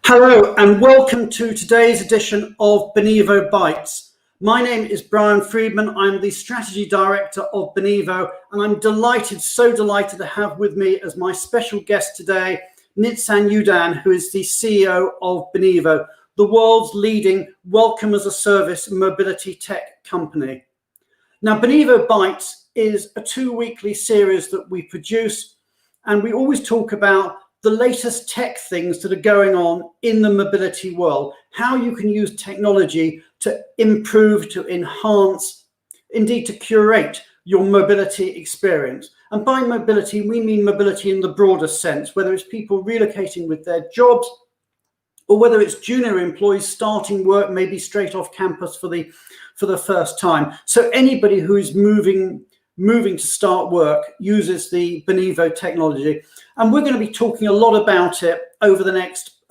Hello and welcome to today's edition of Benivo Bites. My name is Brian Friedman. I'm the Strategy Director of Benivo, and I'm delighted, so delighted to have with me as my special guest today, Nitsan Udan, who is the CEO of Benivo, the world's leading welcome as a service mobility tech company. Now, Benivo Bites is a two-weekly series that we produce, and we always talk about the latest tech things that are going on in the mobility world, how you can use technology to improve, to enhance, indeed to curate your mobility experience. And by mobility, we mean mobility in the broader sense, whether it's people relocating with their jobs or whether it's junior employees starting work, maybe straight off campus for the first time. So anybody who is moving to start work uses the Benivo technology. And we're going to be talking a lot about it over the next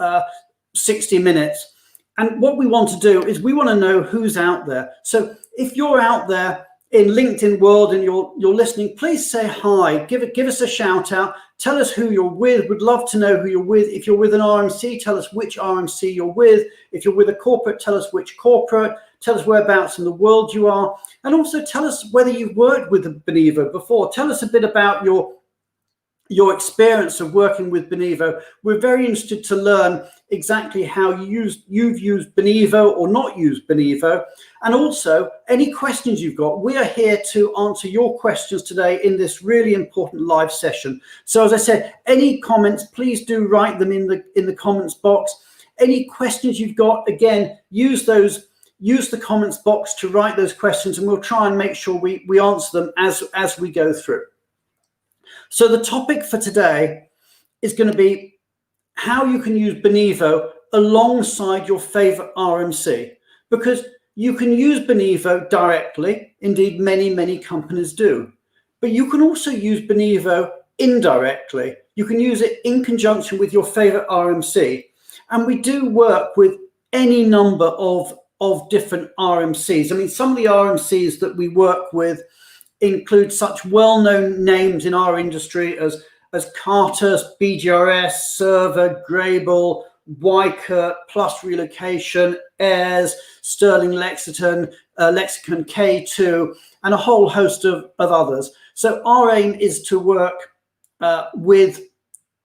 60 minutes. And what we want to do is we want to know who's out there. So if you're out there in LinkedIn world and you're listening, please say hi, give us a shout out, tell us who you're with. We'd love to know who you're with. If you're with an RMC, tell us which RMC you're with. If you're with a corporate, tell us which corporate. Tell us whereabouts in the world you are, and also tell us whether you've worked with Benivo before. Tell us a bit about your experience of working with Benivo. We're very interested to learn exactly how you've used Benivo or not used Benivo, and also any questions you've got. We are here to answer your questions today in this really important live session. So as I said, any comments, please do write them in the comments box. Any questions you've got, again, use the comments box to write those questions, and we'll try and make sure we answer them as we go through. So the topic for today is going to be how you can use Benivo alongside your favorite RMC, because you can use Benivo directly. Indeed, many companies do, but you can also use Benivo indirectly. You can use it in conjunction with your favorite RMC, and we do work with any number of different RMCs. I mean, some of the RMCs that we work with include such well-known names in our industry as Cartus, BGRS, Sirva, Graebel, Weichert, plus Relocation, Airs, Sterling Lexicon, Lexicon K2, and a whole host of others. So our aim is to work with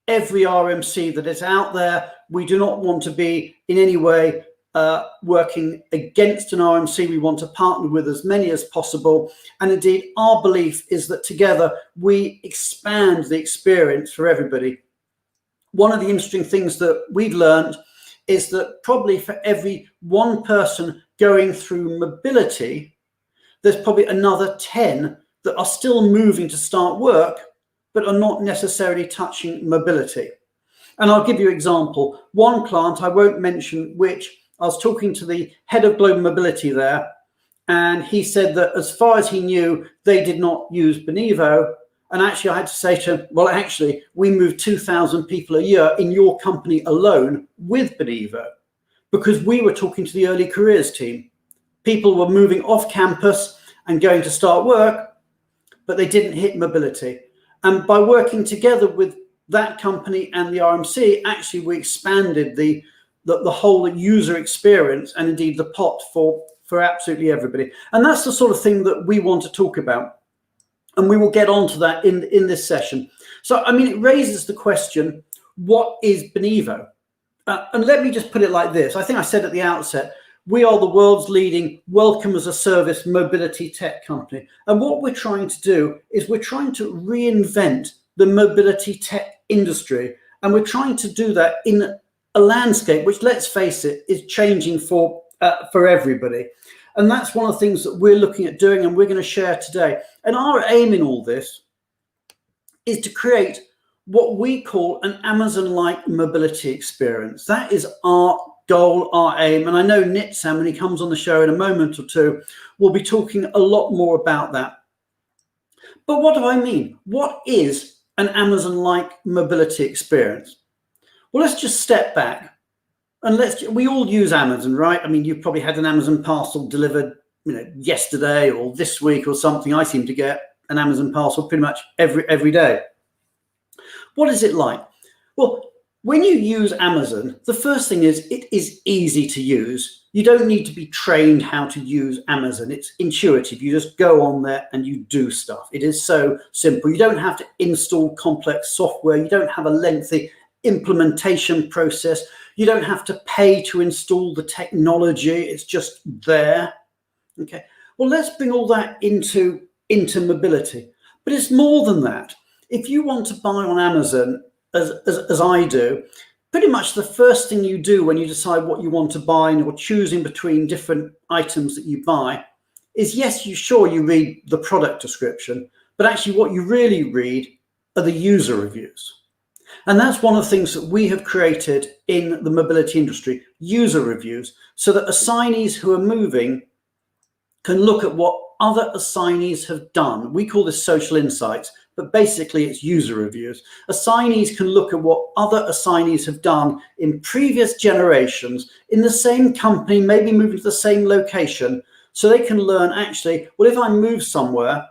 every RMC that is out there. We do not want to be in any way working against an RMC. We want to partner with as many as possible, and indeed our belief is that together we expand the experience for everybody. One of the interesting things that we've learned is that probably for every one person going through mobility, there's probably another 10 that are still moving to start work but are not necessarily touching mobility. And I'll give you an example. One client, I won't mention which, I was talking to the head of global mobility there, and he said that as far as he knew, they did not use Benivo. And actually, I had to say to him, well, actually, we move 2,000 people a year in your company alone with Benivo, because we were talking to the early careers team. People were moving off campus and going to start work, but they didn't hit mobility. And by working together with that company and the RMC, actually, we expanded the whole user experience and indeed the pot for absolutely everybody. And that's the sort of thing that we want to talk about. And we will get onto that in this session. So, I mean, it raises the question, what is Benivo? And let me just put it like this. I think I said at the outset, we are the world's leading welcome as a service mobility tech company. And what we're trying to do is we're trying to reinvent the mobility tech industry. And we're trying to do that in a landscape which, let's face it, is changing for everybody. And that's one of the things that we're looking at doing and we're going to share today. And our aim in all this is to create what we call an Amazon-like mobility experience. That is our goal, our aim. And I know Nitsan, when he comes on the show in a moment or two, will be talking a lot more about that. But what do I mean? What is an Amazon-like mobility experience? Well, let's just step back and we all use Amazon, right? I mean, you've probably had an Amazon parcel delivered, yesterday or this week or something. I seem to get an Amazon parcel pretty much every day. What is it like? Well, When you use Amazon, the first thing is it is easy to use. You don't need to be trained how to use Amazon. It's intuitive. You just go on there and you do stuff. It is so simple. You don't have to install complex software. You don't have a lengthy implementation process. You don't have to pay to install the technology. It's just there. Okay. Well, let's bring all that into mobility. But it's more than that. If you want to buy on Amazon, as I do, pretty much the first thing you do when you decide what you want to buy and you're choosing between different items that you buy is, yes, you read the product description, but actually what you really read are the user reviews. And that's one of the things that we have created in the mobility industry, user reviews, so that assignees who are moving can look at what other assignees have done. We call this social insights, but basically it's user reviews. Assignees can look at what other assignees have done in previous generations in the same company, maybe moving to the same location, so they can learn actually, well, if I move somewhere,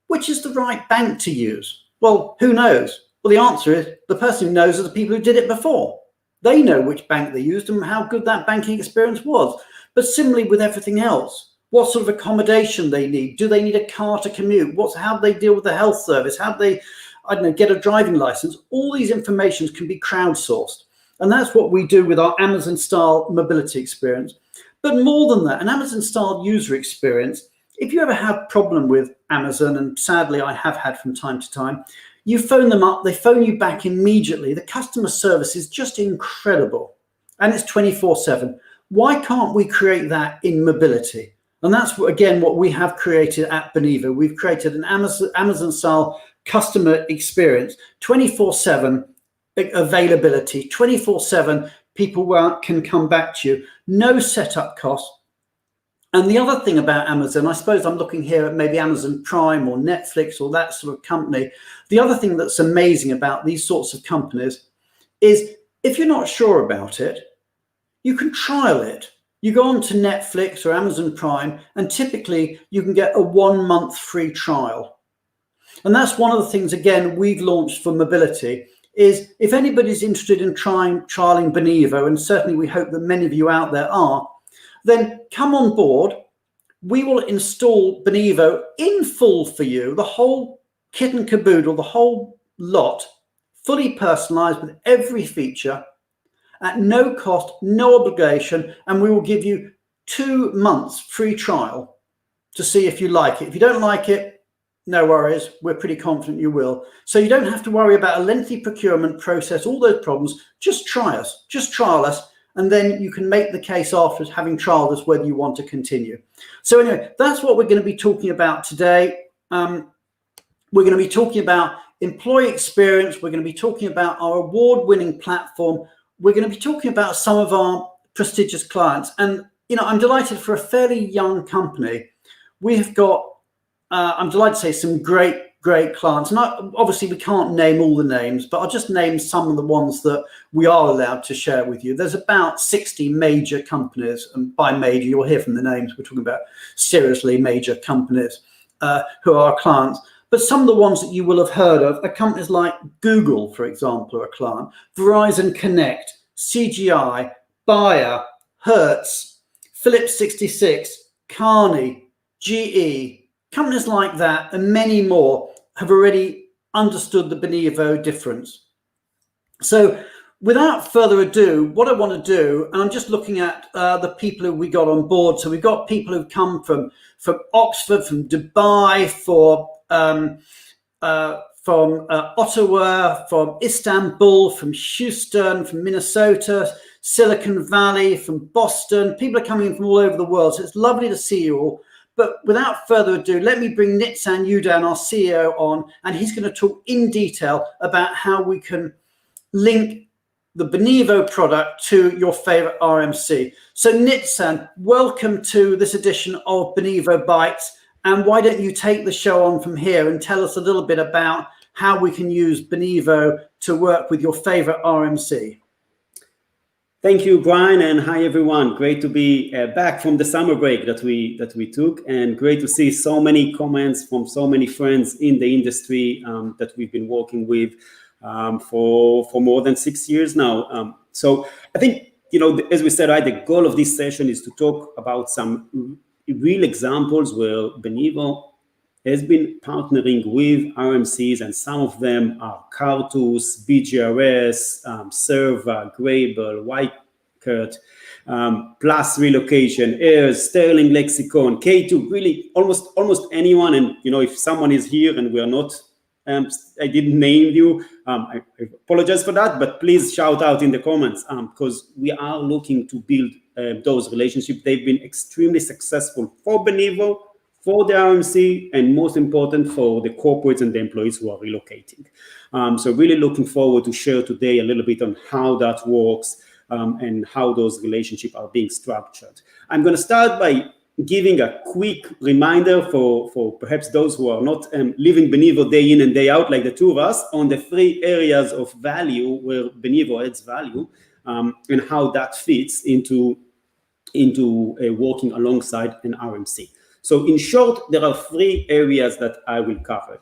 which is the right bank to use? Well, who knows? Well, the answer is the person who knows are the people who did it before. They know which bank they used and how good that banking experience was. But similarly with everything else, what sort of accommodation they need. Do they need a car to commute? How do they deal with the health service? How do they, get a driving license? All these informations can be crowdsourced. And that's what we do with our Amazon style mobility experience. But more than that, an Amazon style user experience, if you ever have a problem with Amazon, and sadly I have had from time to time, you phone them up, they phone you back immediately. The customer service is just incredible. And it's 24/7. Why can't we create that in mobility? And that's, again, what we have created at Benivo. We've created an Amazon-style customer experience, 24/7 availability, 24/7 people can come back to you, no setup costs. And the other thing about Amazon, I suppose I'm looking here at maybe Amazon Prime or Netflix or that sort of company. The other thing that's amazing about these sorts of companies is if you're not sure about it, you can trial it. You go on to Netflix or Amazon Prime, and typically you can get a 1 month free trial. And that's one of the things, again, we've launched for mobility, is if anybody's interested in trialing Benivo, and certainly we hope that many of you out there are, then come on board. We will install Benivo in full for you, the whole kit and caboodle, the whole lot, fully personalized with every feature, at no cost, no obligation, and we will give you 2 months free trial to see if you like it. If you don't like it, no worries, we're pretty confident you will. So you don't have to worry about a lengthy procurement process, all those problems. Just try us, just trial us, and then you can make the case after having trialed us whether you want to continue. So anyway, that's what we're going to be talking about today. We're going to be talking about employee experience. We're going to be talking about our award-winning platform. We're going to be talking about some of our prestigious clients. And, I'm delighted for a fairly young company. We have got, I'm delighted to say, some great clients. And obviously we can't name all the names, but I'll just name some of the ones that we are allowed to share with you. There's about 60 major companies, and by major, you'll hear from the names. We're talking about seriously major companies who are our clients. But some of the ones that you will have heard of are companies like Google, for example, are a client, Verizon Connect, CGI, Bayer, Hertz, Phillips 66, Carney, GE, companies like that and many more have already understood the Benivo difference. So without further ado, what I want to do, and I'm just looking at the people who we got on board. So we've got people who've come from Oxford, from Dubai, from Ottawa, from Istanbul, from Houston, from Minnesota, Silicon Valley, from Boston. People are coming in from all over the world. So it's lovely to see you all. But without further ado, let me bring Nitsan Udan, our CEO, on, and he's going to talk in detail about how we can link the Benivo product to your favorite RMC. So Nitsan, welcome to this edition of Benivo Bites. And why don't you take the show on from here and tell us a little bit about how we can use Benivo to work with your favorite RMC. Thank you, Brian, and hi everyone. Great to be back from the summer break that we took, and great to see so many comments from so many friends in the industry that we've been working with. for more than 6 years now. So I think, as we said, right, the goal of this session is to talk about some real examples where Benivo has been partnering with RMCs, and some of them are Cartus, BGRS, Sirva, Graebel, Weichert, plus Relocation, Airs, Sterling, Lexicon, K2, really almost anyone. And if someone is here and we are not, I didn't name you, I apologize for that, but please shout out in the comments, because we are looking to build those relationships. They've been extremely successful for Benivo, for the RMC, and most important, for the corporates and the employees who are relocating. So really looking forward to share today a little bit on how that works, and how those relationships are being structured. I'm going to start by giving a quick reminder for perhaps those who are not living Benivo day in and day out like the two of us, on the 3 areas of value where Benivo adds value, and how that fits into working alongside an RMC. So in short, there are 3 areas that I will cover.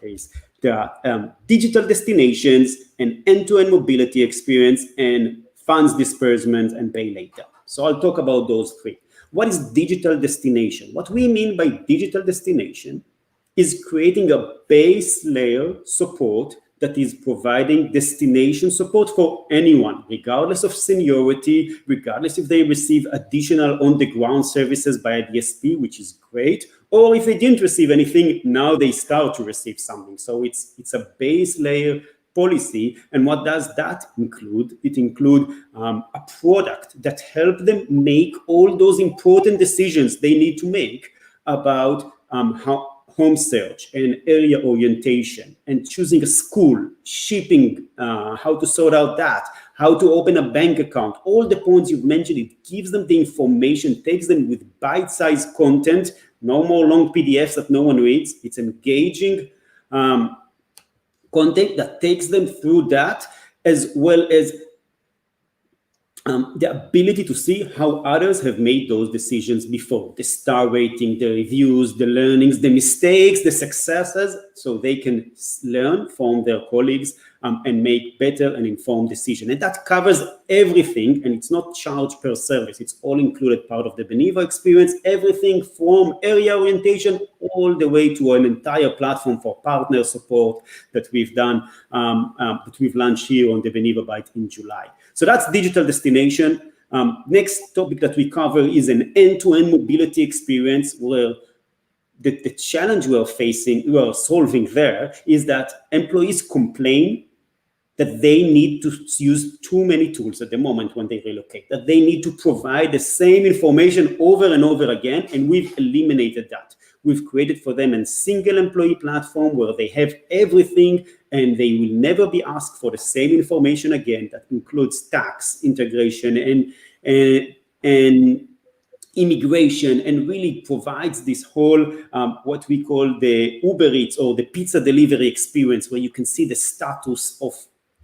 There are digital destinations, an end-to-end mobility experience, and funds disbursement and pay later. So I'll talk about those 3. What is digital destination? What we mean by digital destination is creating a base layer support that is providing destination support for anyone, regardless of seniority, regardless if they receive additional on-the-ground services by a DSP, which is great, or if they didn't receive anything, now they start to receive something. So it's a base layer policy. And what does that include? It includes a product that helps them make all those important decisions they need to make about how home search and area orientation and choosing a school, shipping, how to sort out that, how to open a bank account, all the points you've mentioned. It gives them the information, takes them with bite-sized content, no more long PDFs that no one reads. It's engaging content that takes them through that, as well as the ability to see how others have made those decisions before, the star rating, the reviews, the learnings, the mistakes, the successes, so they can learn from their colleagues and make better and informed decisions. And that covers everything, and it's not charged per service. It's all included part of the Benivo experience, everything from area orientation all the way to an entire platform for partner support that we've done, that we've launched here on the Benivo Bites in July. So that's digital destination. Next topic that we cover is an end-to-end mobility experience, where the challenge we are solving there is that employees complain that they need to use too many tools at the moment when they relocate, that they need to provide the same information over and over again, and we've eliminated that. We've created for them a single employee platform where they have everything, and they will never be asked for the same information again. That includes tax, integration, and immigration, and really provides this whole what we call the Uber Eats or the pizza delivery experience, where you can see the status of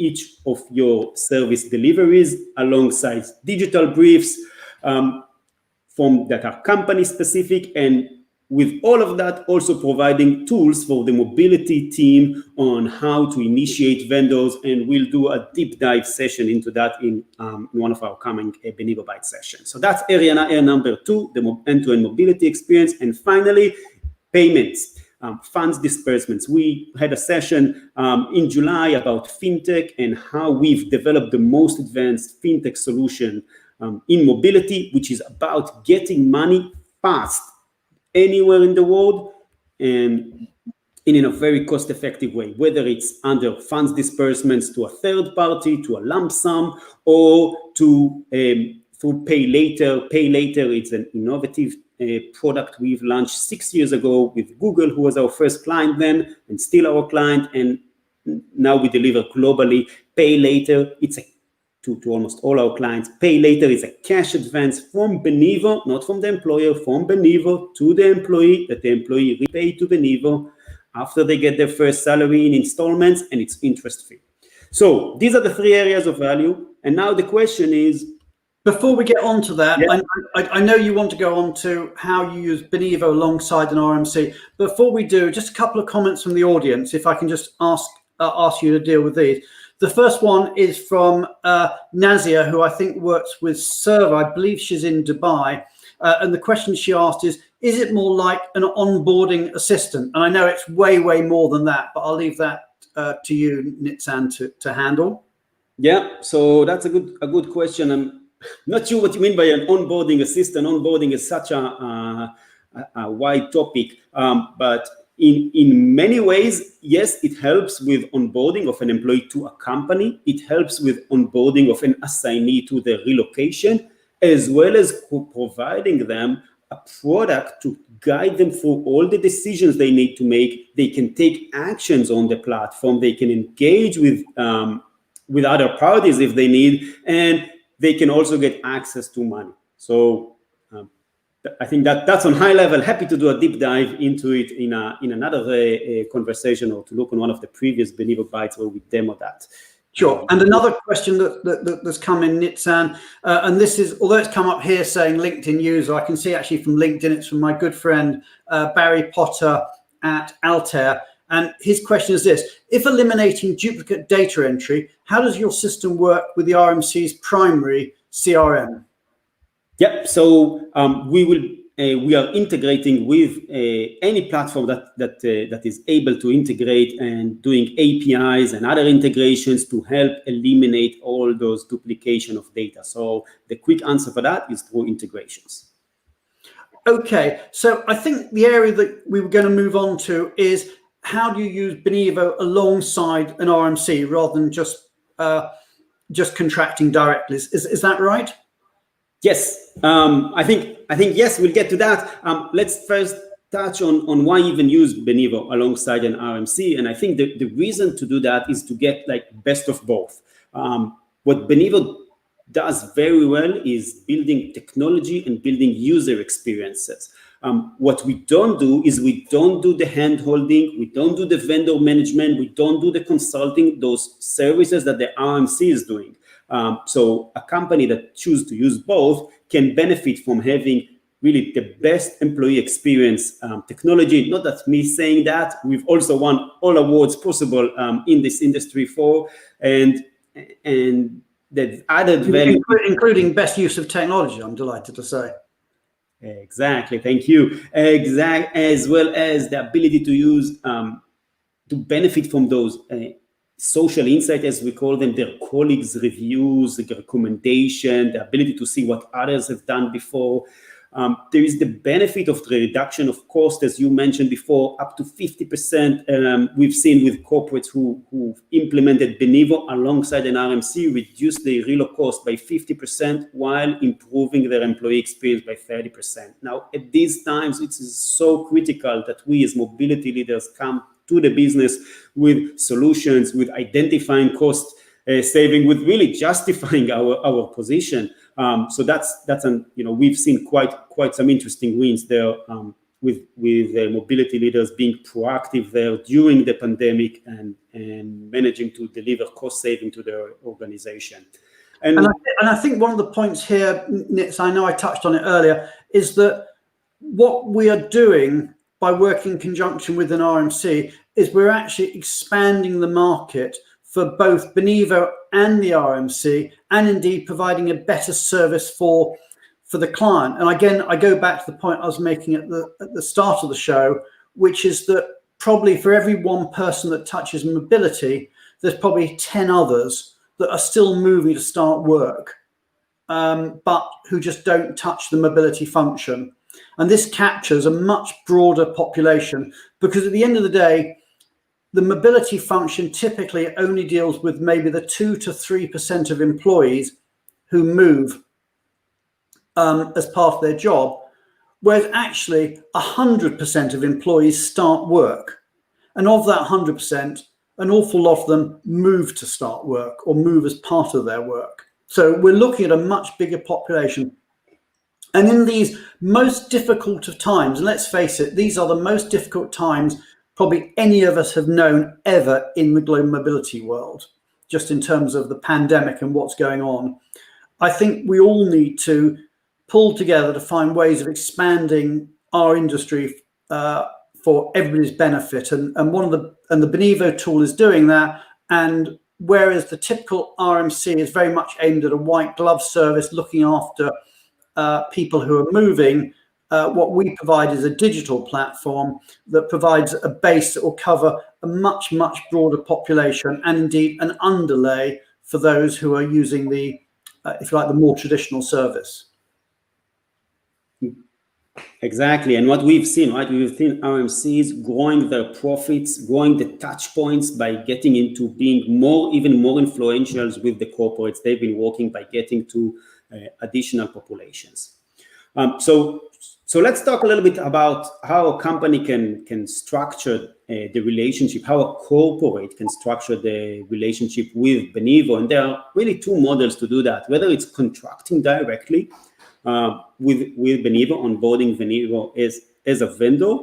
each of your service deliveries alongside digital briefs that are company specific, and with all of that, also providing tools for the mobility team on how to initiate vendors, and we'll do a deep dive session into that in one of our coming Benivo Bites sessions. So that's area number 2, the end-to-end mobility experience. And finally, payments, funds disbursements. We had a session in July about fintech and how we've developed the most advanced fintech solution in mobility, which is about getting money fast anywhere in the world, and in a very cost-effective way, whether it's under funds disbursements to a third party, to a lump sum, or to through pay later. Pay later is an innovative product we've launched 6 years ago with Google, who was our first client then and still our client, and now we deliver globally. Pay later, it's to almost all our clients. Pay later is a cash advance from Benivo, not from the employer, from Benivo to the employee, that the employee repay to Benivo after they get their first salary in installments, and it's interest-free. So these are the 3 areas of value. And now the question is, before we get on to that, yeah. I know you want to go on to how you use Benivo alongside an RMC. Before we do, just a couple of comments from the audience, if I can just ask you to deal with these. The first one is from Nazia, who I think works with Sirva. I believe she's in Dubai. And the question she asked is it more like an onboarding assistant? And I know it's way, way more than that, but I'll leave that to you, Nitzan, to handle. Yeah, so that's a good question. I'm not sure what you mean by an onboarding assistant. Onboarding is such a wide topic, but in many ways, yes, it helps with onboarding of an employee to a company. It helps with onboarding of an assignee to the relocation, as well as providing them a product to guide them through all the decisions they need to make. They can take actions on the platform. They can engage with other parties if they need, and they can also get access to money. So I think that's on high level. Happy to do a deep dive into it in another conversation, or to look on one of the previous Benivo Bites where we demo that. Sure. And another question that's come in, Nitzan, and this is, although it's come up here saying LinkedIn user, I can see actually from LinkedIn, it's from my good friend Barry Potter at Altair. And his question is this: if eliminating duplicate data entry, how does your system work with the RMC's primary CRM? Yep. So we are integrating with any platform that is able to integrate, and doing APIs and other integrations to help eliminate all those duplication of data. So the quick answer for that is through integrations. Okay. So I think the area that we were going to move on to is, how do you use Benivo alongside an RMC rather than just contracting directly? Is that right? Yes, I think yes, we'll get to that. Let's first touch on why even use Benivo alongside an RMC. And I think the reason to do that is to get like best of both. What Benivo does very well is building technology and building user experiences. What we don't do is we don't do the hand-holding, we don't do the vendor management, we don't do the consulting, those services that the RMC is doing. So a company that chooses to use both can benefit from having really the best employee experience technology. Not that me saying that, we've also won all awards possible in this industry for, and the added value, including best use of technology, I'm delighted to say. Exactly, thank you. As well as the ability to use to benefit from those social insight, as we call them, their colleagues' reviews, the recommendation, the ability to see what others have done before. There is the benefit of the reduction of cost, as you mentioned before, up to 50%. We've seen with corporates who implemented Benivo alongside an RMC, reduce the reload cost by 50% while improving their employee experience by 30%. Now, at these times, it is so critical that we as mobility leaders come to the business with solutions, with identifying cost saving, with really justifying our position. So that's we've seen quite some interesting wins there with mobility leaders being proactive there during the pandemic and managing to deliver cost saving to their organization. And I think one of the points here, Nitz, I know I touched on it earlier, is that what we are doing by working in conjunction with an RMC is we're actually expanding the market for both Benivo and the RMC, and indeed providing a better service for the client. And again, I go back to the point I was making at the start of the show, which is that probably for every one person that touches mobility, there's probably 10 others that are still moving to start work, but who just don't touch the mobility function. And this captures a much broader population, because at the end of the day, the mobility function typically only deals with maybe the 2 to 3% of employees who move as part of their job, whereas actually 100% of employees start work. And of that 100%, an awful lot of them move to start work or move as part of their work. So we're looking at a much bigger population. And in these most difficult of times, and let's face it, these are the most difficult times probably any of us have known ever in the global mobility world, just in terms of the pandemic and what's going on. I think we all need to pull together to find ways of expanding our industry for everybody's benefit. And the Benivo tool is doing that. And whereas the typical RMC is very much aimed at a white glove service looking after people who are moving. What we provide is a digital platform that provides a base that will cover a much, much broader population, and indeed an underlay for those who are using the, if you like, the more traditional service. Exactly. And what we've seen, right? We've seen RMCs growing their profits, growing the touch points by getting into being even more influential with the corporates they've been working by getting to additional populations. So let's talk a little bit about how a company can structure the relationship, how a corporate can structure the relationship with Benivo. And there are really two models to do that, whether it's contracting directly with Benivo, onboarding Benivo as a vendor,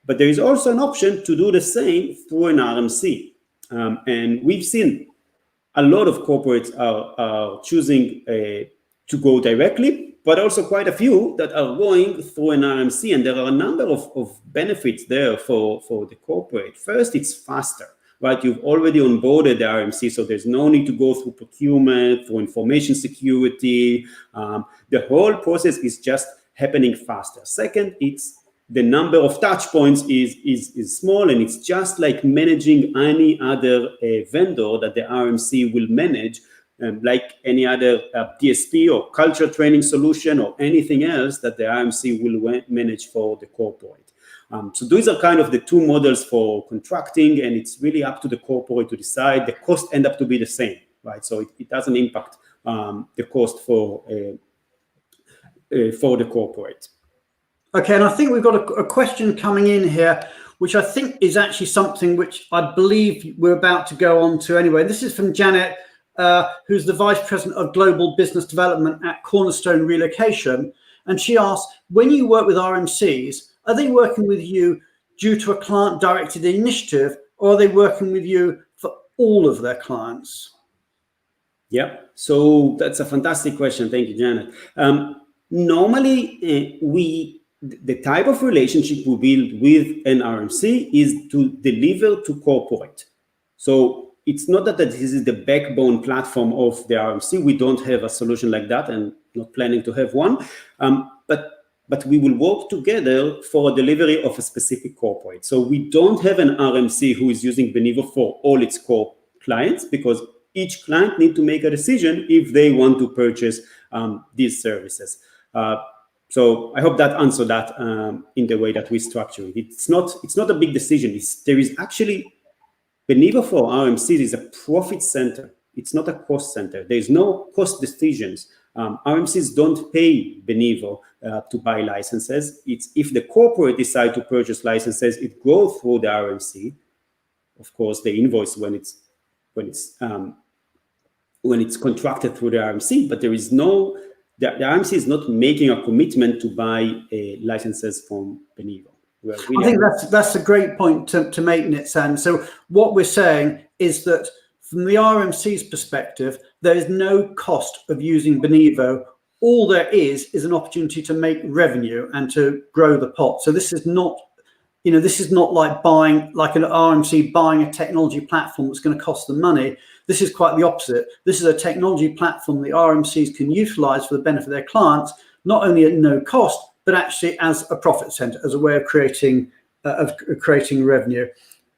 but there is also an option to do the same through an RMC. And we've seen a lot of corporates are choosing to go directly, but also quite a few that are going through an RMC. And there are a number of benefits there for the corporate. First, it's faster, right? You've already onboarded the RMC, so there's no need to go through procurement, through information security. The whole process is just happening faster. Second, it's the number of touch points is small, and it's just like managing any other vendor that the RMC will manage, like any other DSP or culture training solution or anything else that the RMC will manage for the corporate. So these are kind of the two models for contracting, and it's really up to the corporate to decide. The cost end up to be the same, right? So it doesn't impact the cost for the corporate. Okay, and I think we've got a question coming in here, which I think is actually something which I believe we're about to go on to anyway. This is from Janet, who's the Vice President of Global Business Development at Cornerstone Relocation. And she asks, when you work with RMCs, are they working with you due to a client-directed initiative, or are they working with you for all of their clients? Yeah, so that's a fantastic question. Thank you, Janet. Normally, the type of relationship we build with an RMC is to deliver to corporate. So it's not that this is the backbone platform of the RMC. We don't have a solution like that, and not planning to have one. But we will work together for a delivery of a specific corporate. So we don't have an RMC who is using Benivo for all its core clients, because each client needs to make a decision if they want to purchase these services. So I hope that answered that in the way that we structure it. It's not a big decision. There is actually, Benivo for RMCs is a profit center. It's not a cost center. There's no cost decisions. RMCs don't pay Benivo to buy licenses. It's if the corporate decide to purchase licenses, it goes through the RMC. Of course, they invoice when it's contracted through the RMC, but there is no. The RMC is not making a commitment to buy licenses from Benivo. I think that's a great point to make, Nitzan. So what we're saying is that from the RMC's perspective, there is no cost of using Benivo. All there is an opportunity to make revenue and to grow the pot. So this is not, this is not like buying, like an RMC buying a technology platform that's going to cost them money. This is quite the opposite. This is a technology platform the RMCs can utilize for the benefit of their clients, not only at no cost, but actually as a profit center, as a way of creating revenue.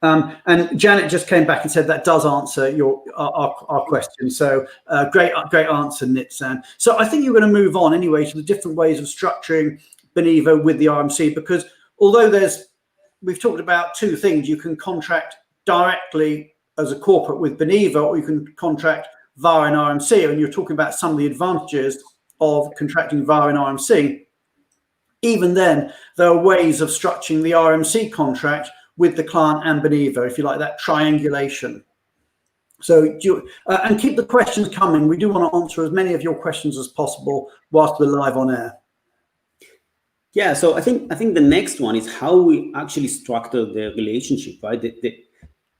And Janet just came back and said that does answer our question. So great answer, Nitzan. So I think you're going to move on anyway to the different ways of structuring Benivo with the RMC, because although we've talked about two things. You can contract directly as a corporate with Benivo, or you can contract via an RMC. And you're talking about some of the advantages of contracting via an RMC. Even then, there are ways of structuring the RMC contract with the client and Benivo, if you like, that triangulation. So and keep the questions coming. We do want to answer as many of your questions as possible whilst we're live on air. Yeah, so I think the next one is how we actually structure the relationship, right?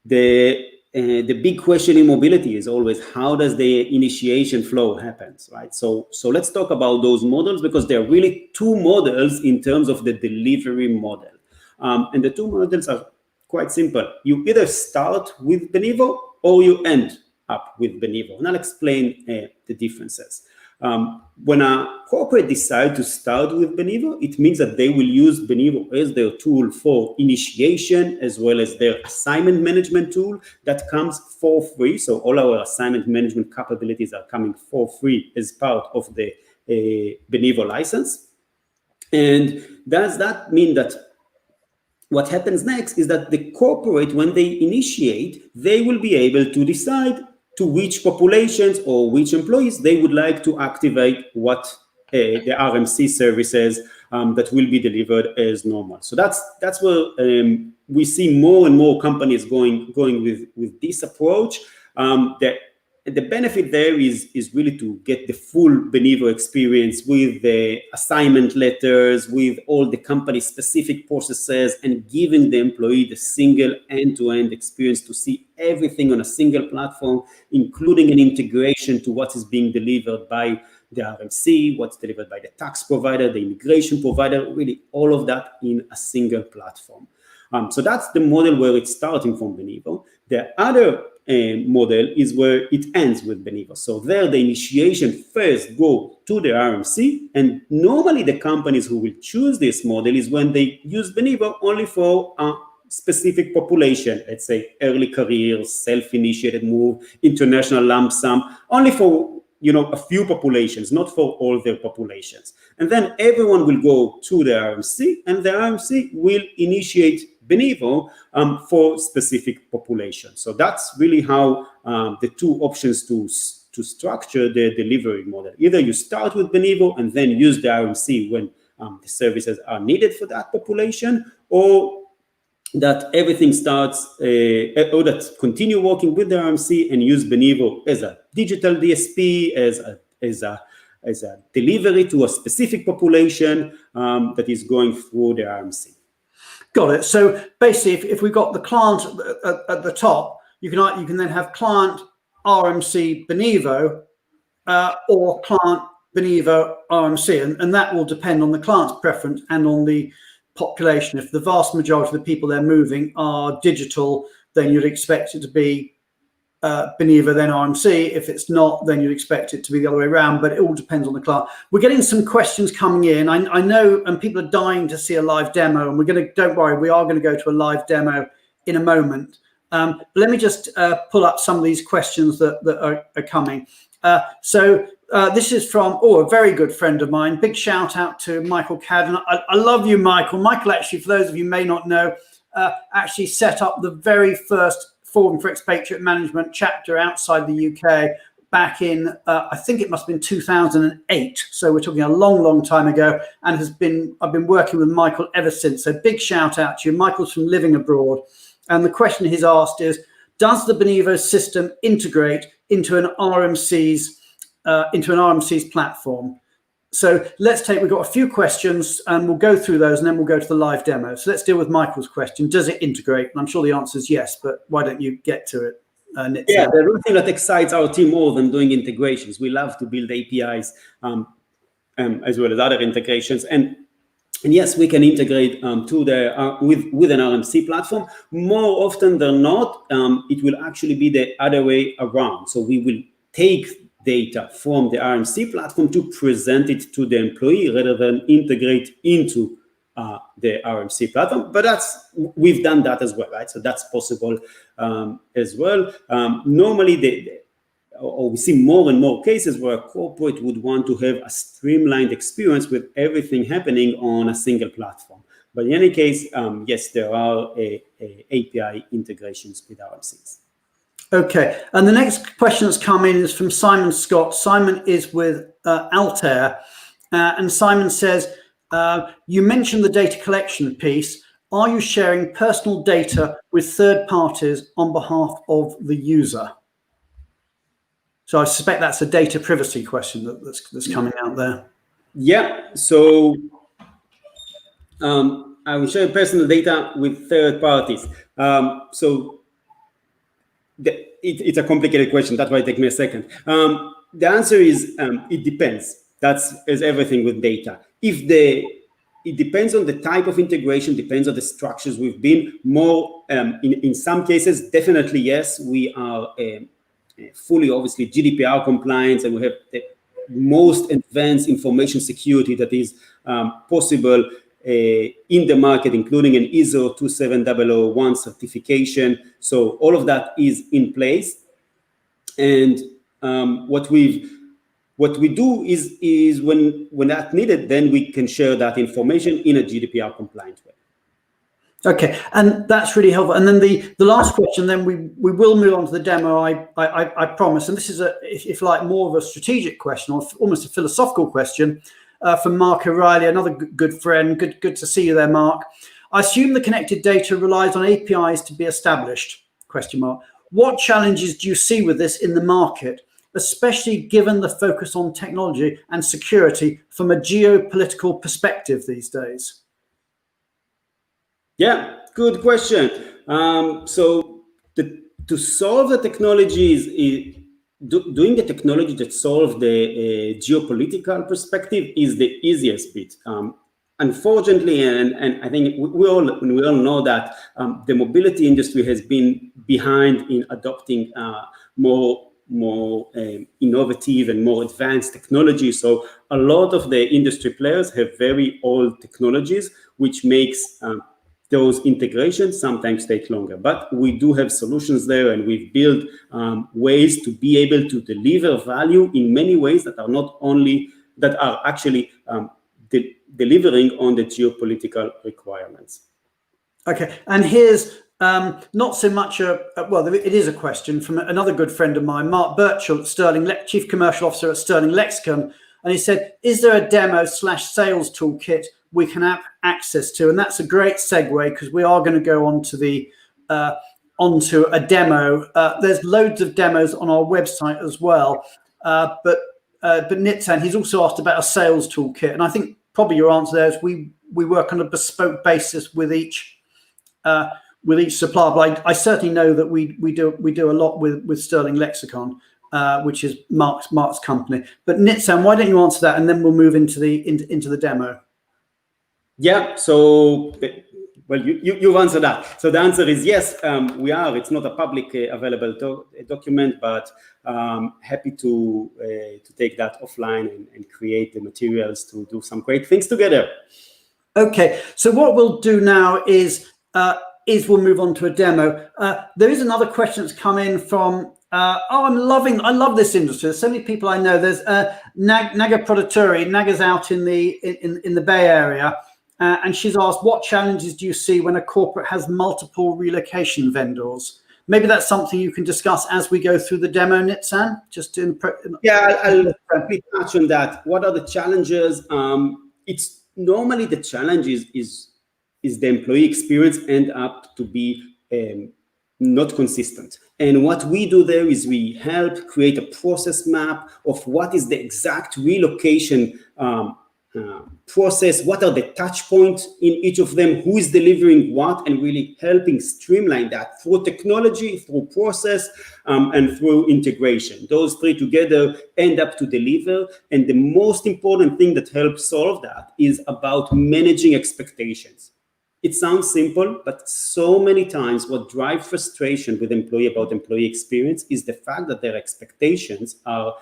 The big question in mobility is always, how does the initiation flow happens, right? So let's talk about those models, because there are really two models in terms of the delivery model. And the two models are quite simple. You either start with Benivo or you end up with Benivo, and I'll explain the differences. When a corporate decides to start with Benivo, it means that they will use Benivo as their tool for initiation, as well as their assignment management tool that comes for free. So all our assignment management capabilities are coming for free as part of the Benivo license. And does that mean that what happens next is that the corporate, when they initiate, they will be able to decide to which populations or which employees they would like to activate what the RMC services that will be delivered as normal. So that's where we see more and more companies going with this approach. The benefit there is really to get the full Benivo experience with the assignment letters, with all the company-specific processes, and giving the employee the single end-to-end experience to see everything on a single platform, including an integration to what is being delivered by the RMC, what's delivered by the tax provider, the immigration provider, really all of that in a single platform. So that's the model where it's starting from Benivo. The other model is where it ends with Benivo. So there, the initiation first go to the RMC, and normally the companies who will choose this model is when they use Benivo only for a specific population, let's say early careers, self-initiated move, international lump sum, only for a few populations, not for all their populations. And then everyone will go to the RMC, and the RMC will initiate Benivo for specific populations. So that's really how the two options to structure the delivery model. Either you start with Benivo and then use the RMC when the services are needed for that population, or that everything starts, or that continue working with the RMC and use Benivo as a digital DSP, as a delivery to a specific population that is going through the RMC. Got it. So basically, if we've got the client at the top, you can then have client RMC Benivo or client Benivo RMC, and that will depend on the client's preference and on the population. If the vast majority of the people they're moving are digital, then you'd expect it to be Benivo, then RMC. If it's not, then you'd expect it to be the other way around, but it all depends on the client. We're getting some questions coming in. I know, and people are dying to see a live demo, and don't worry, we are going to go to a live demo in a moment. But let me just pull up some of these questions that are coming. So this is from a very good friend of mine. Big shout out to Michael Cadden. I love you, Michael. Michael, actually, for those of you who may not know, actually set up the very first Forum for Expatriate Management chapter outside the UK back in, I think it must have been 2008. So we're talking a long, long time ago, and I've been working with Michael ever since. So big shout out to you. Michael's from Living Abroad. And the question he's asked is, does the Benivo system integrate into an RMC's platform? So we've got a few questions, and we'll go through those, and then we'll go to the live demo. So let's deal with Michael's question. Does it integrate? And I'm sure the answer is yes, but why don't you get to it, Nitsa? Yeah, the one thing that excites our team more than doing integrations, we love to build APIs as well as other integrations. And yes, we can integrate with an RMC platform. More often than not, it will actually be the other way around. So we will take data from the RMC platform to present it to the employee rather than integrate into the RMC platform. But we've done that as well, right? So that's possible as well. Normally, we see more and more cases where a corporate would want to have a streamlined experience with everything happening on a single platform. But in any case, yes, there are API integrations with RMCs. Okay, and the next question that's come in is from Simon Scott. Simon is with Altair, and Simon says, you mentioned the data collection piece. Are you sharing personal data with third parties on behalf of the user? So I suspect that's a data privacy question that's coming out there. Yeah, so I will share personal data with third parties. It's a complicated question. That's why it takes me a second. The answer is it depends. That's as everything with data. It depends on the type of integration, depends on the structures we've been more. In some cases, definitely yes, we are fully, obviously, GDPR compliance, and we have the most advanced information security that is possible in the market, including an ISO 27001 certification. So all of that is in place. And what we do is when that's needed, then we can share that information in a GDPR compliant way. Okay, and that's really helpful. And then the last question, then we will move on to the demo. I promise. And this is if like more of a strategic question, or almost a philosophical question, from Mark O'Reilly, another good friend. Good to see you there, Mark. I assume the connected data relies on APIs to be established? ? What challenges do you see with this in the market, especially given the focus on technology and security from a geopolitical perspective these days? Yeah, good question. So to solve the technologies, doing the technology that solve the geopolitical perspective is the easiest bit. Unfortunately, and I think we all know that the mobility industry has been behind in adopting more innovative and more advanced technology. So a lot of the industry players have very old technologies, which makes those integrations sometimes take longer. But we do have solutions there, and we've built ways to be able to deliver value in many ways that are actually delivering on the geopolitical requirements. Okay, and here's not so much well, it is a question from another good friend of mine, Mark Birchall at Sterling, Chief Commercial Officer at Sterling Lexicon, and he said, "Is there a demo/sales toolkit we can have access to?" And that's a great segue, because we are going to go on to onto a demo. There's loads of demos on our website as well, but Nitzan, he's also asked about a sales toolkit, and I think probably your answer there is we work on a bespoke basis with each supplier. But I certainly know that we do a lot with Sterling Lexicon, which is Mark's company. But Nitzan, why don't you answer that, and then we'll move into the demo. Yeah. So, well, you answered that. So the answer is yes, we are. It's not a public available document, but happy to take that offline and create the materials to do some great things together. Okay. So what we'll do now is we'll move on to a demo. There is another question that's come in from. I love this industry. There's so many people I know. There's Naga Produttori. Naga's out in the Bay Area. And she's asked, what challenges do you see when a corporate has multiple relocation vendors? Maybe that's something you can discuss as we go through the demo, Nitzan. I'll quickly touch on that. What are the challenges? It's normally the challenge is the employee experience end up to be not consistent. And what we do there is we help create a process map of what is the exact relocation process, what are the touch points in each of them, who is delivering what, and really helping streamline that through technology, through process, and through integration. Those three together end up to deliver. And the most important thing that helps solve that is about managing expectations. It sounds simple, but so many times what drives frustration with employee experience is the fact that their expectations are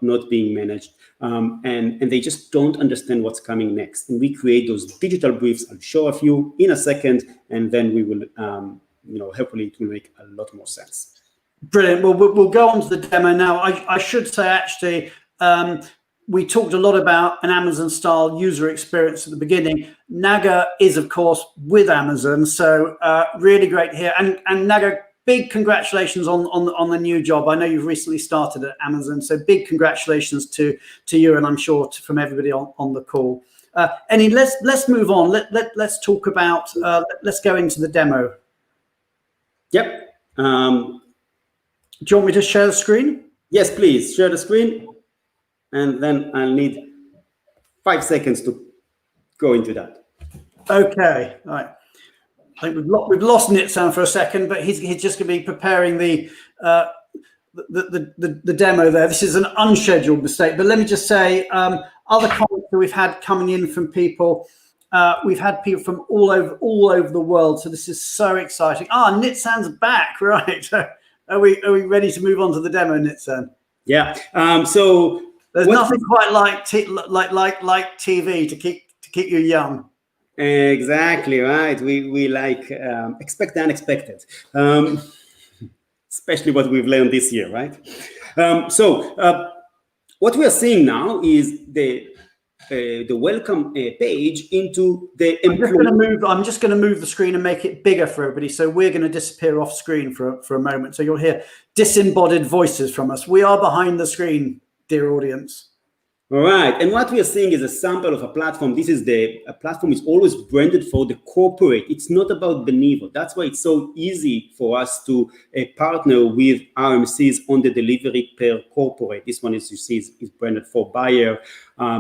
not being managed, and they just don't understand what's coming next. And we create those digital briefs. I'll show a few in a second, and then we will, hopefully it will make a lot more sense. Brilliant. Well, we'll go on to the demo now. I should say, actually, we talked a lot about an Amazon-style user experience at the beginning. Naga is, of course, with Amazon, so really great to hear. And Naga, big congratulations on the new job. I know you've recently started at Amazon, so big congratulations to you, and I'm sure from everybody on the call. Let's move on. Let's talk about. Let's go into the demo. Yep. Do you want me to share the screen? Yes, please share the screen, and then I'll need 5 seconds to go into that. Okay. All right. I think we've lost Nitzan for a second, but he's just going to be preparing the demo there. This is an unscheduled mistake, but let me just say, other comments that we've had coming in from people, we've had people from all over the world. So this is so exciting. Nitzan's back, right? Are we ready to move on to the demo, Nitsan? Yeah. So there's nothing quite like TV to keep you young. Exactly right. We like expect the unexpected, especially what we've learned this year, right? What we are seeing now is the welcome page into the employee. I'm just going to move the screen and make it bigger for everybody. So we're going to disappear off screen for a moment. So you'll hear disembodied voices from us. We are behind the screen, dear audience. All right, and what we are seeing is a sample of a platform. This is a platform is always branded for the corporate. It's not about Benivo. That's why it's so easy for us to partner with RMCs on the delivery per corporate. This one, as you see, is branded for buyer.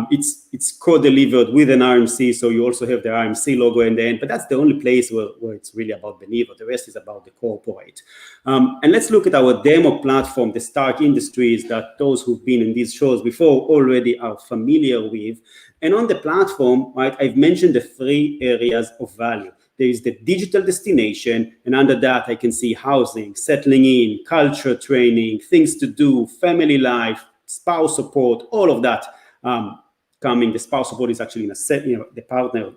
It's co-delivered with an RMC, so you also have the RMC logo in the end, but that's the only place where it's really about Benivo. The rest is about the corporate. And let's look at our demo platform, the Stark Industries, that those who've been in these shows before already are familiar with. And on the platform, right, I've mentioned the 3 areas of value. There is the digital destination, and under that I can see housing, settling in, culture training, things to do, family life, spouse support, all of that. Coming, the spouse support is actually in a the partner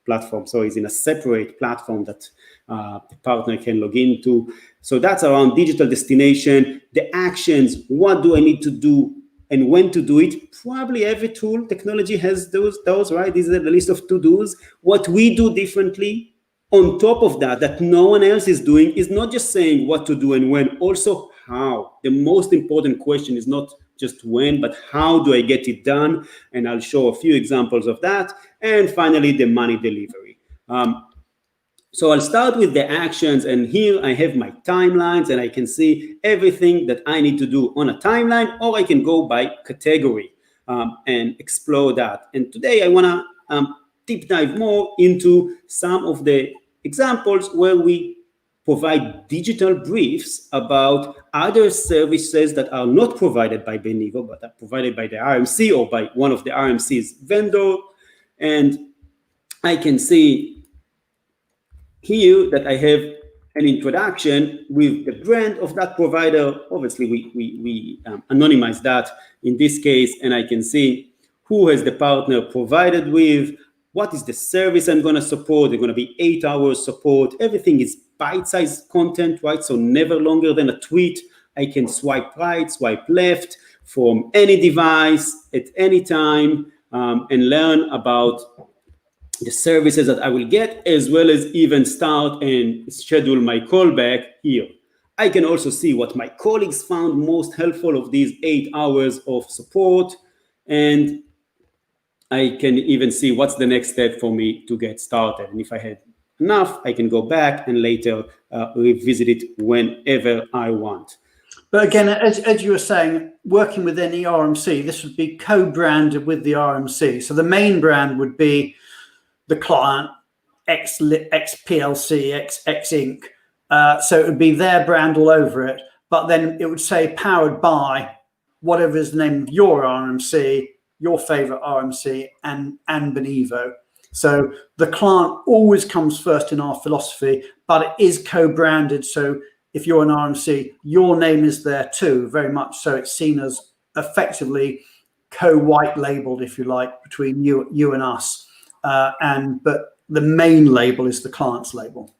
platform, so it's in a separate platform that the partner can log into. So that's around digital destination, the actions, what do I need to do and when to do it. Probably every tool, technology has those, right? These are the list of to-dos. What we do differently on top of that no one else is doing, is not just saying what to do and when, also how. The most important question is not just when, but how do I get it done? And I'll show a few examples of that. And finally, the money delivery. So I'll start with the actions, and here I have my timelines, and I can see everything that I need to do on a timeline, or I can go by category and explore that. And today I want to deep dive more into some of the examples where we provide digital briefs about other services that are not provided by Benivo, but are provided by the RMC or by one of the RMC's vendor. And I can see here that I have an introduction with the brand of that provider. Obviously, we anonymize that in this case, and I can see who has the partner provided with, what is the service I'm going to support. They're going to be 8 hours support. Everything is bite-sized content, right? So never longer than a tweet. I can swipe right, swipe left from any device at any time and learn about the services that I will get, as well as even start and schedule my callback here. I can also see what my colleagues found most helpful of these 8 hours of support, and I can even see what's the next step for me to get started. And if I had enough, I can go back and later revisit it whenever I want. But again, as you were saying, working with any RMC, this would be co-branded with the RMC. So the main brand would be the client, X PLC, X Inc. So it would be their brand all over it. But then it would say powered by whatever is the name of your RMC, your favorite RMC, and Benivo. So the client always comes first in our philosophy, but it is co-branded. So if you're an RMC, your name is there too, very much so. It's seen as effectively co-white labeled, if you like, between you and us. But the main label is the client's label.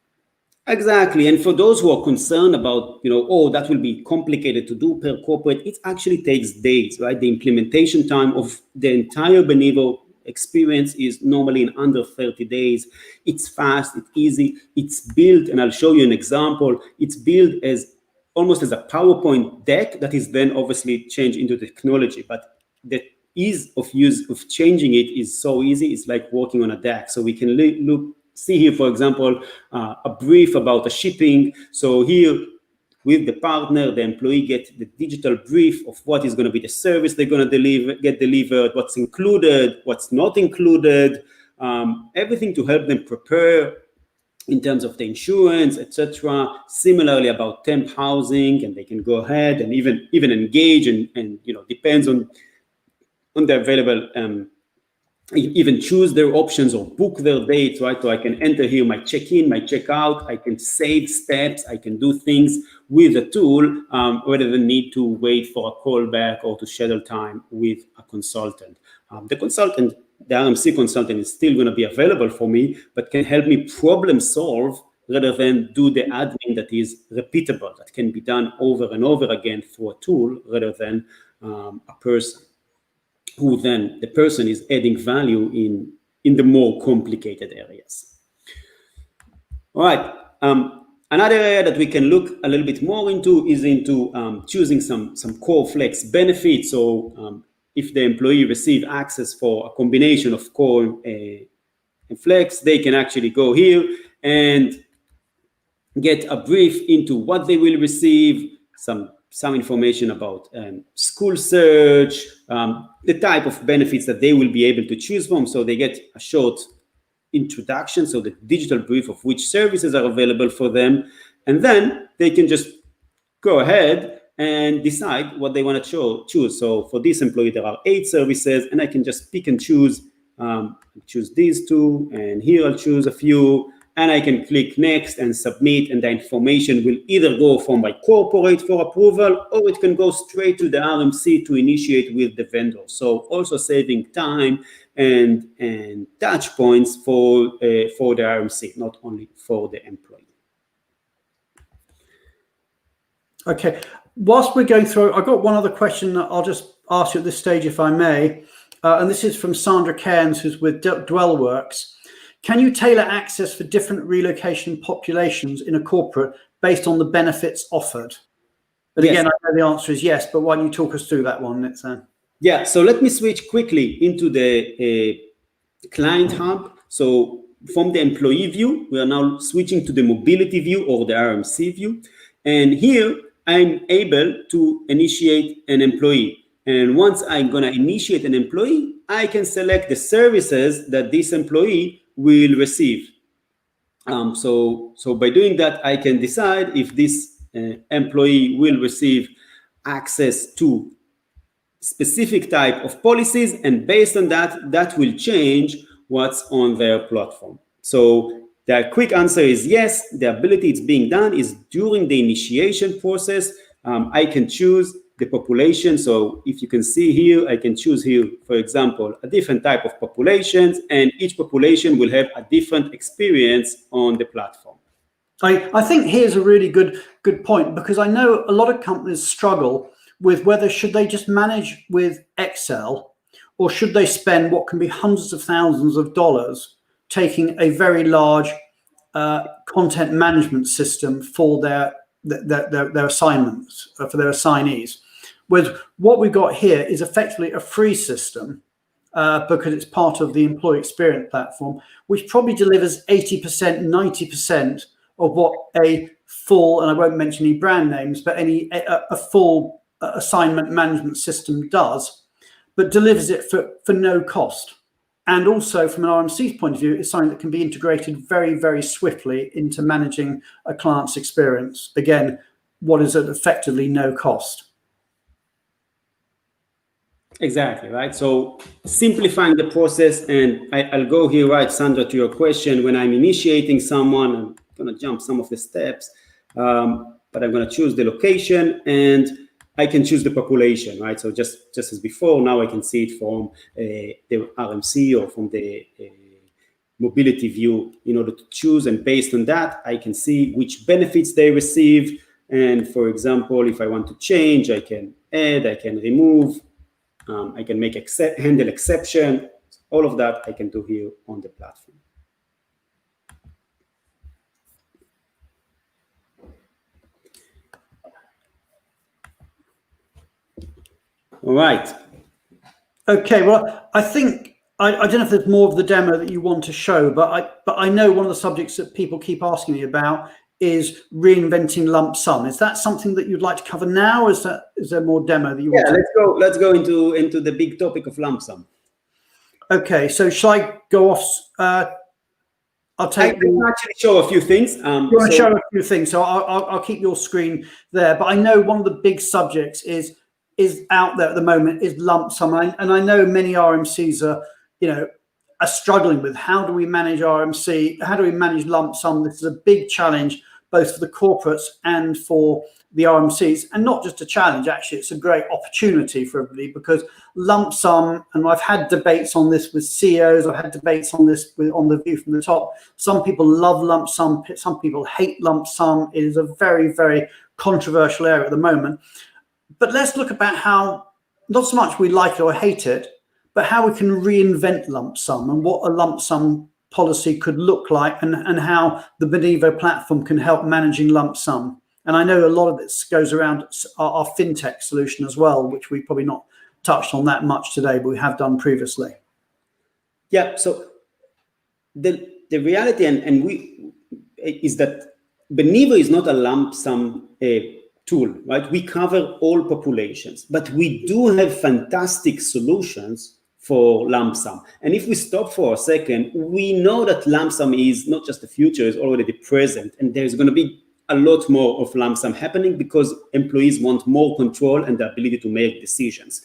Exactly. And for those who are concerned about, oh, that will be complicated to do per corporate, it actually takes days, right? The implementation time of the entire Benivo experience is normally in under 30 days. It's fast, it's easy, it's built, and I'll show you an example. It's built as almost as a PowerPoint deck that is then obviously changed into technology. But the ease of use of changing it is so easy. It's like working on a deck. So we can see here, for example, a brief about the shipping. So here with the partner, the employee gets the digital brief of what is going to be the service they're going to get delivered, what's included, what's not included, everything to help them prepare in terms of the insurance, etc. Similarly about temp housing, and they can go ahead and even engage and depends on the available, even choose their options or book their dates, right? So I can enter here my check-in, my check-out, I can save steps, I can do things with a tool rather than need to wait for a callback or to schedule time with a consultant. The RMC consultant is still going to be available for me, but can help me problem solve rather than do the admin that is repeatable, that can be done over and over again through a tool rather than a person, who then the person is adding value in the more complicated areas. All right. Another area that we can look a little bit more into is into choosing some core flex benefits. So if the employee receive access for a combination of core and flex, they can actually go here and get a brief into what they will receive, some information about school search, the type of benefits that they will be able to choose from. So they get a short introduction, so the digital brief of which services are available for them, and then they can just go ahead and decide what they want to choose. So for this employee, there are 8 services, and I can just pick and choose these 2, and here I'll choose a few, and I can click next and submit, and the information will either go from my corporate for approval, or it can go straight to the RMC to initiate with the vendor. So also saving time and touch points for the RMC, not only for the employee. Okay. Whilst we're going through, I've got one other question that I'll just ask you at this stage, if I may. And this is from Sandra Cairns, who's with Dwellworks. Can you tailor access for different relocation populations in a corporate based on the benefits offered? But yes. Again, I know the answer is yes, but why don't you talk us through that one, Nitzan? Yeah, so let me switch quickly into the client hub. So from the employee view, we are now switching to the mobility view or the RMC view. And here I'm able to initiate an employee. And once I'm going to initiate an employee, I can select the services that this employee will receive. So by doing that, I can decide if this employee will receive access to specific type of policies, and based on that, that will change what's on their platform. So the quick answer is yes, the ability it's being done is during the initiation process. I can choose the population. So if you can see here, I can choose here, for example, a different type of populations, and each population will have a different experience on the platform. I think here's a really good point, because I know a lot of companies struggle with whether should they just manage with Excel, or should they spend what can be hundreds of thousands of dollars taking a very large content management system for their assignments, for their assignees. Whereas what we got here is effectively a free system because it's part of the employee experience platform, which probably delivers 80%, 90% of what a full, and I won't mention any brand names, but a full assignment management system does, but delivers it for no cost. And also from an RMC's point of view, it's something that can be integrated very, very swiftly into managing a client's experience. Again, what is at effectively no cost. Exactly, right? So simplifying the process, and I'll go here, right, Sandra, to your question. When I'm initiating someone, I'm going to jump some of the steps, but I'm going to choose the location, and I can choose the population, right? So just as before, now I can see it from the RMC or from the mobility view in order to choose. And based on that, I can see which benefits they receive. And for example, if I want to change, I can add, I can remove, I can make handle exception. All of that I can do here on the platform. All right. Okay. Well, I think I don't know if there's more of the demo that you want to show, but I know one of the subjects that people keep asking me about is reinventing lump sum. Is that something that you'd like to cover now? Or is there more demo that you want? Yeah, let's go into the big topic of lump sum. Okay. So shall I go off? I can actually show a few things. You want to show a few things, so I'll keep your screen there. But I know one of the big subjects is out there at the moment is lump sum, and I know many RMCs are struggling with how do we manage RMC, how do we manage lump sum. This is a big challenge, both for the corporates and for the RMCs, and not just a challenge. Actually, it's a great opportunity for everybody, because lump sum, and I've had debates on this with CEOs, I've had debates on this on the View from the Top. Some people love lump sum, some people hate lump sum. It is a very, very controversial area at the moment. But let's look about how, not so much we like it or hate it, but how we can reinvent lump sum and what a lump sum policy could look like, and how the Benivo platform can help managing lump sum. And I know a lot of this goes around our fintech solution as well, which we've probably not touched on that much today, but we have done previously. Yeah, so the reality is that Benivo is not a lump sum tool, right? We cover all populations, but we do have fantastic solutions for lump sum. And if we stop for a second, we know that lump sum is not just the future, it's already the present. And there's going to be a lot more of lump sum happening because employees want more control and the ability to make decisions.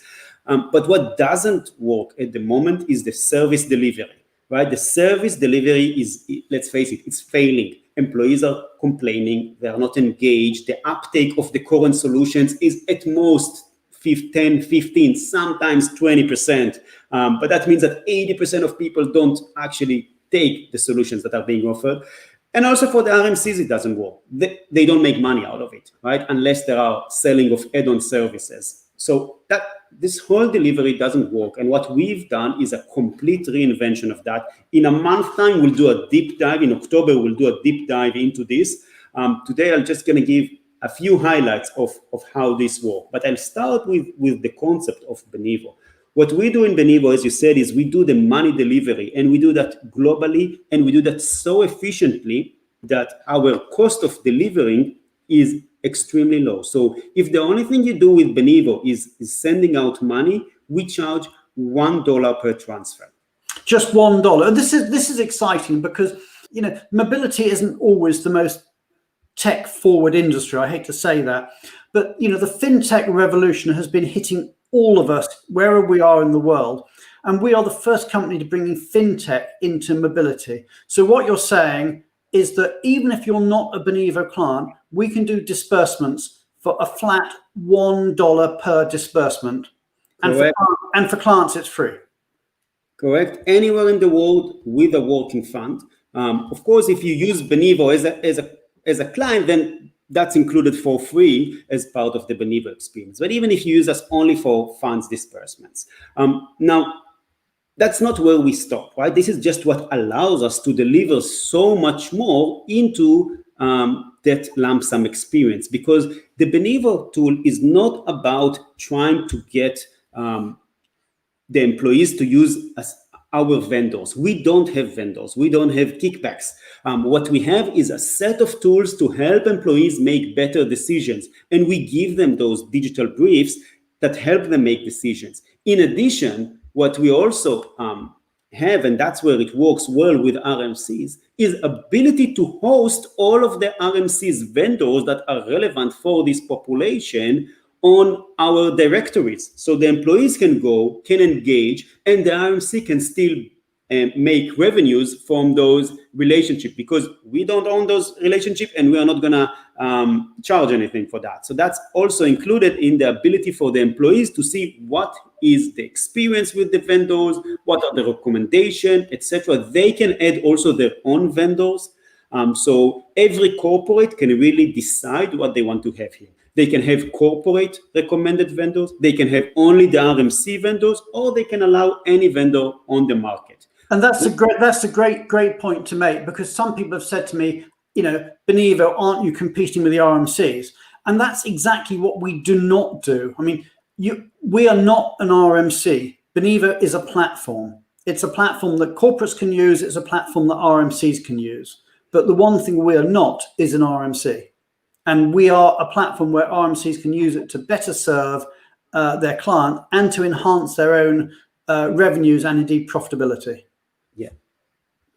But what doesn't work at the moment is the service delivery, right? The service delivery is, let's face it, it's failing. Employees are complaining, they are not engaged. The uptake of the current solutions is at most 10, 15, sometimes 20%. But that means that 80% of people don't actually take the solutions that are being offered. And also for the RMCs, it doesn't work. They don't make money out of it, right? Unless there are selling of add-on services. So that this whole delivery doesn't work. And what we've done is a complete reinvention of that. In a month's time, we'll do a deep dive. In October, we'll do a deep dive into this. Today, I'm just going to give a few highlights of how this works. But I'll start with the concept of Benivo. What we do in Benivo, as you said, is we do the money delivery, and we do that globally, and we do that so efficiently that our cost of delivering is extremely low. So if the only thing you do with Benivo is sending out money, we charge $1 per transfer. Just $1. This is exciting because, you know, mobility isn't always the most tech forward industry. I hate to say that, but you know, the fintech revolution has been hitting all of us wherever we are in the world, and we are the first company to bring in fintech into mobility. So what you're saying is that even if you're not a Benivo client, we can do disbursements for a flat $1 per disbursement, and for clients it's free. Correct. Anywhere in the world with a working fund. Of course, if you use Benivo as a client, then that's included for free as part of the Benivo experience. But even if you use us only for funds disbursements. Now, that's not where we stop, right? This is just what allows us to deliver so much more into that lump sum experience, because the Benivo tool is not about trying to get the employees to use our vendors. We don't have vendors. We don't have kickbacks. What we have is a set of tools to help employees make better decisions. And we give them those digital briefs that help them make decisions. In addition, what we also have, and that's where it works well with RMCs, is ability to host all of the RMCs vendors that are relevant for this population on our directories. So the employees can go, can engage, and the RMC can still make revenues from those relationships, because we don't own those relationships and we are not gonna charge anything for that. So that's also included in the ability for the employees to see what is the experience with the vendors, what are the recommendations, etc. They can add also their own vendors. So every corporate can really decide what they want to have here. They can have corporate recommended vendors, they can have only the RMC vendors, or they can allow any vendor on the market. And that's a great point to make, because some people have said to me, you know, Benivo, aren't you competing with the RMCs? And that's exactly what we do not do. I mean, we are not an RMC. Benivo is a platform. It's a platform that corporates can use. It's a platform that RMCs can use. But the one thing we are not is an RMC. And we are a platform where RMCs can use it to better serve their client and to enhance their own revenues and indeed profitability. Yeah.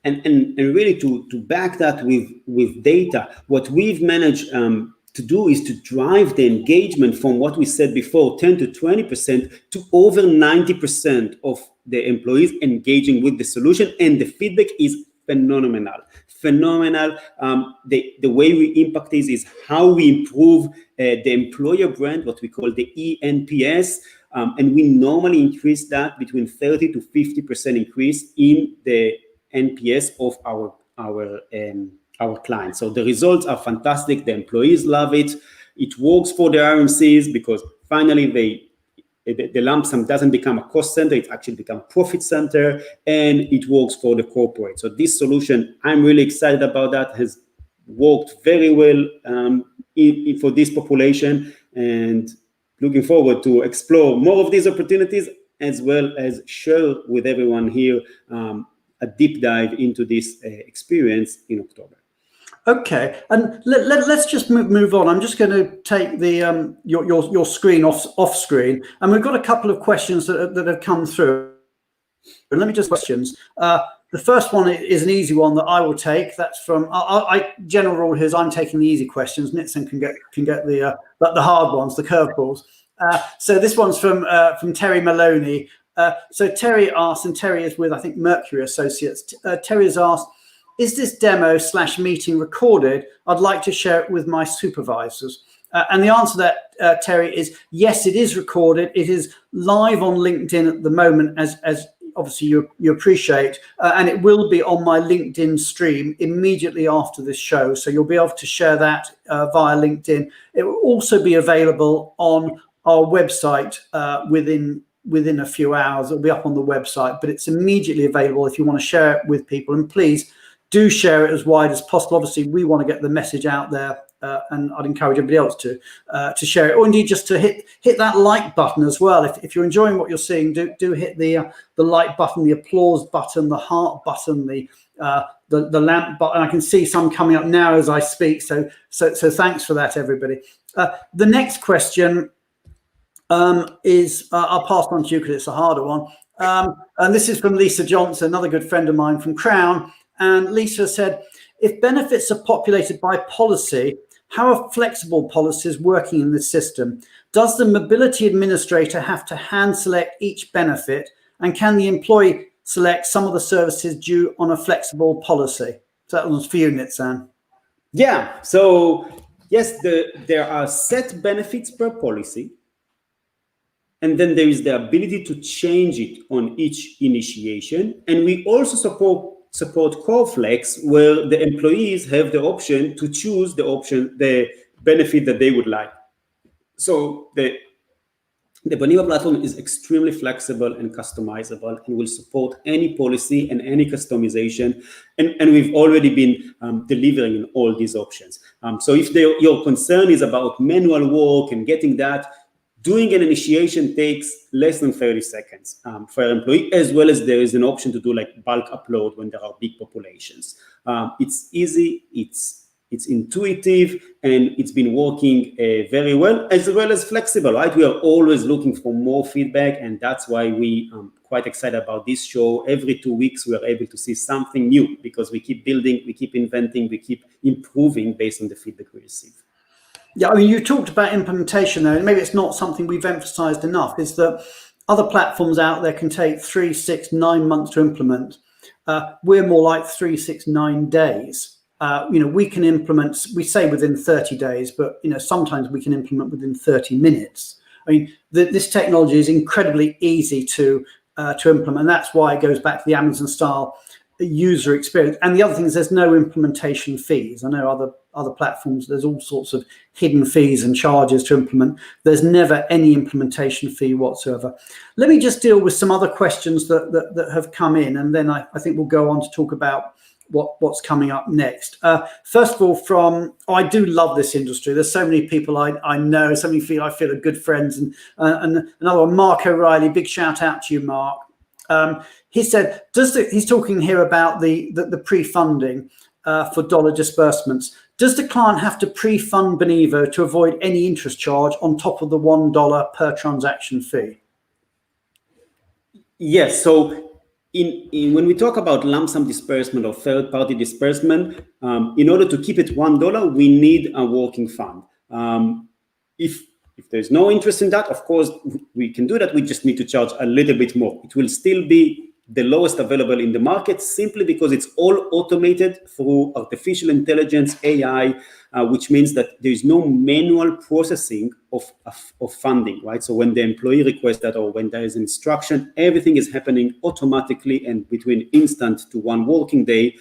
And really to back that with data, what we've managed to do is to drive the engagement from what we said before, 10 to 20%, to over 90% of the employees engaging with the solution. And the feedback is phenomenal. phenomenal. The way we impact this is how we improve the employer brand, what we call the ENPS, and we normally increase that between 30 to 50% increase in the NPS of our clients. So the results are fantastic. The employees love it. It works for the RMCs because finally the lump sum doesn't become a cost center, it actually becomes a profit center, and it works for the corporate. So this solution, I'm really excited about that, has worked very well for this population, and looking forward to explore more of these opportunities, as well as share with everyone here a deep dive into this experience in October. Okay, and let's just move on. I'm just going to take the your screen off screen, and we've got a couple of questions that have come through. Let me just questions. The first one is an easy one that I will take. That's from general rule here is I'm taking the easy questions. Nitsan can get the hard ones, the curveballs. So this one's from Terry Maloney. So Terry asked, and Terry is with I think Mercury Associates. Terry has asked, is this demo / meeting recorded? I'd like to share it with my supervisors. And the answer to that, Terry, is yes, it is recorded. It is live on LinkedIn at the moment, as obviously you appreciate, and it will be on my LinkedIn stream immediately after this show. So you'll be able to share that via LinkedIn. It will also be available on our website within a few hours. It'll be up on the website, but it's immediately available if you want to share it with people. And please do share it as wide as possible. Obviously, we want to get the message out there, and I'd encourage everybody else to share it, or indeed just to hit that like button as well. If you're enjoying what you're seeing, do hit the like button, the applause button, the heart button, the lamp button. I can see some coming up now as I speak. So thanks for that, everybody. The next question is I'll pass on to you because it's a harder one. And this is from Lisa Johnson, another good friend of mine from Crown. And Lisa said, if benefits are populated by policy, how are flexible policies working in this system? Does the mobility administrator have to hand select each benefit? And can the employee select some of the services due on a flexible policy? So that one's for you, Nitsan. Yeah, so yes, there are set benefits per policy. And then there is the ability to change it on each initiation. And we also support core flex, where the employees have the option to choose the benefit that they would like. So the Benivo platform is extremely flexible and customizable and will support any policy and any customization. And we've already been delivering in all these options. So if your concern is about manual work and getting that, doing an initiation takes less than 30 seconds for an employee, as well as there is an option to do like bulk upload when there are big populations. It's easy, it's intuitive, and it's been working very well as flexible, right? We are always looking for more feedback, and that's why we quite excited about this show. Every 2 weeks, we are able to see something new because we keep building, we keep inventing, we keep improving based on the feedback we receive. Yeah, I mean, you talked about implementation there, and maybe it's not something we've emphasized enough, is that other platforms out there can take 3, 6, 9 months to implement. We're more like 3, 6, 9 days. We can implement, we say within 30 days, but sometimes we can implement within 30 minutes. I mean, this technology is incredibly easy to implement. And that's why it goes back to the Amazon style user experience. And the other thing is there's no implementation fees. I know other platforms, there's all sorts of hidden fees and charges to implement. There's never any implementation fee whatsoever. Let me just deal with some other questions that have come in, and then I think we'll go on to talk about what's coming up next. First of all, I do love this industry. There's so many people I know, so many I feel are good friends, and another one, Mark O'Reilly. Big shout out to you, Mark. He said, he's talking here about the pre-funding for dollar disbursements. Does the client have to pre-fund Benivo to avoid any interest charge on top of the $1 per transaction fee? Yes. So when we talk about lump sum disbursement or third-party disbursement, in order to keep it $1, we need a working fund. If there's no interest in that, of course, we can do that. We just need to charge a little bit more. It will still be the lowest available in the market, simply because it's all automated through artificial intelligence, AI, which means that there is no manual processing of funding, right? So when the employee requests that, or when there is instruction, everything is happening automatically and between instant to 1 working day.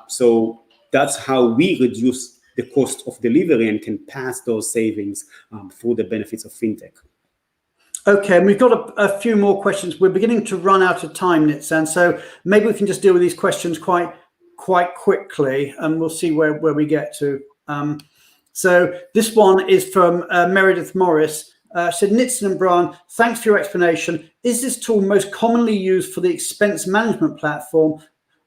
So that's how we reduce the cost of delivery and can pass those savings through the benefits of fintech. Okay, and we've got a few more questions. We're beginning to run out of time, Nitzan, so maybe we can just deal with these questions quite quickly, and we'll see where we get to. So this one is from Meredith Morris. Said, Nitzan and Brian, thanks for your explanation. Is this tool most commonly used for the expense management platform?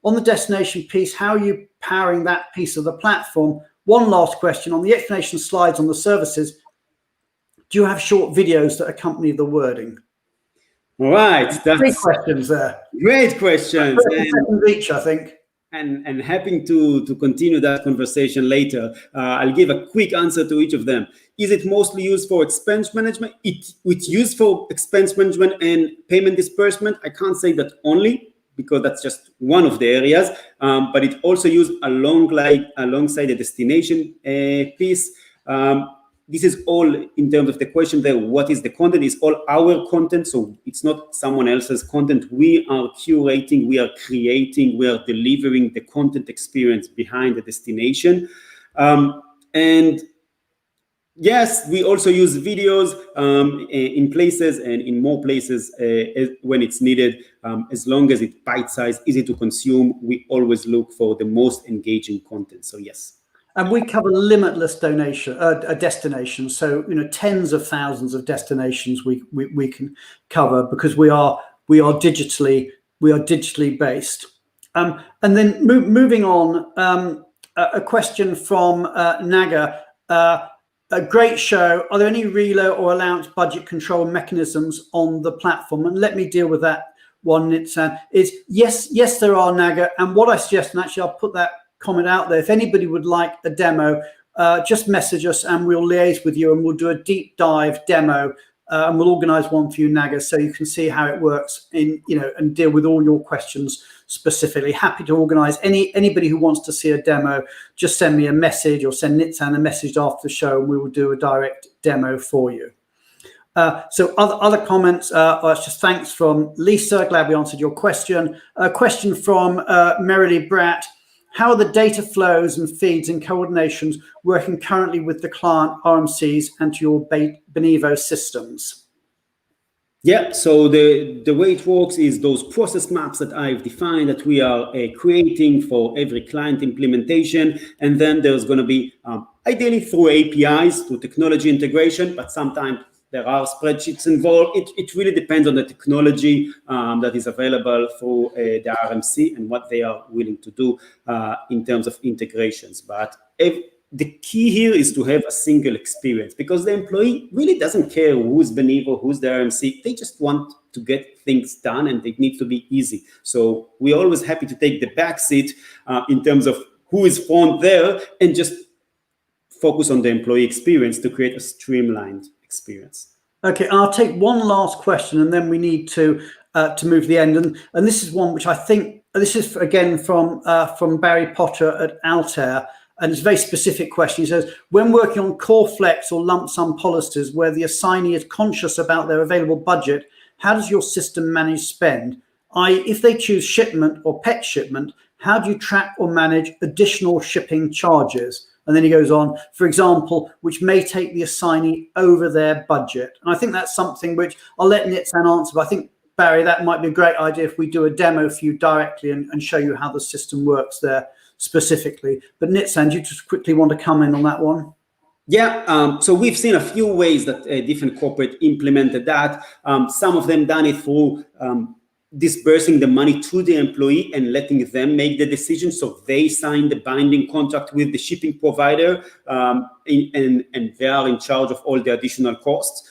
On the destination piece, how are you powering that piece of the platform? One last question. On the explanation slides on the services, do you have short videos that accompany the wording? All right. That's great questions there. Great questions. And each, I think. And happy to continue that conversation later. I'll give a quick answer to each of them. Is it mostly used for expense management? It's used for expense management and payment disbursement. I can't say that only, because that's just one of the areas, but it also used alongside the destination piece. This is all in terms of the question there, what is the content? It's all our content, so it's not someone else's content. We are curating, we are creating, we are delivering the content experience behind the destination. And yes, we also use videos in places and in more places when it's needed. As long as it's bite-sized, easy to consume, we always look for the most engaging content, so yes. And we cover limitless destinations, so tens of thousands of destinations we can cover, because we are digitally based. And then moving on, a question from Naga. A great show. Are there any reload or allowance budget control mechanisms on the platform? And let me deal with that one, Nitzan. Is yes, there are, Naga. And what I suggest, and actually I'll put that comment out there, if anybody would like a demo, just message us and we'll liaise with you and we'll do a deep dive demo, and we'll organize one for you, Naga, so you can see how it works and deal with all your questions specifically. Happy to organize anybody who wants to see a demo. Just send me a message or send Nitzan a message after the show and we will do a direct demo for you. So other comments, just thanks from Lisa. Glad we answered your question. A question from Merrily Bratt. How are the data flows and feeds and coordinations working currently with the client RMCs and to your Benivo systems? Yeah, so the way it works is those process maps that I've defined that we are creating for every client implementation. And then there's going to be, ideally through APIs, through technology integration, but sometimes there are spreadsheets involved. It really depends on the technology that is available through the RMC and what they are willing to do in terms of integrations. But the key here is to have a single experience, because the employee really doesn't care who's Benivo, who's the RMC. They just want to get things done and it needs to be easy. So we're always happy to take the back seat in terms of who is front there and just focus on the employee experience to create a streamlined experience. Okay, I'll take one last question and then we need to move to the end. And this is one which I think, this is again from Barry Potter at Altair. And it's a very specific question. He says, when working on core flex or lump sum policies where the assignee is conscious about their available budget, how does your system manage spend? If they choose shipment or pet shipment, how do you track or manage additional shipping charges? And then he goes on, for example, which may take the assignee over their budget. And I think that's something which I'll let Nitzan answer, but I think, Barry, that might be a great idea if we do a demo for you directly and show you how the system works there specifically. But Nitzan, do you just quickly want to come in on that one? Yeah, so we've seen a few ways that different corporate implemented that. Some of them done it through disbursing the money to the employee and letting them make the decision. So they sign the binding contract with the shipping provider and they are in charge of all the additional costs.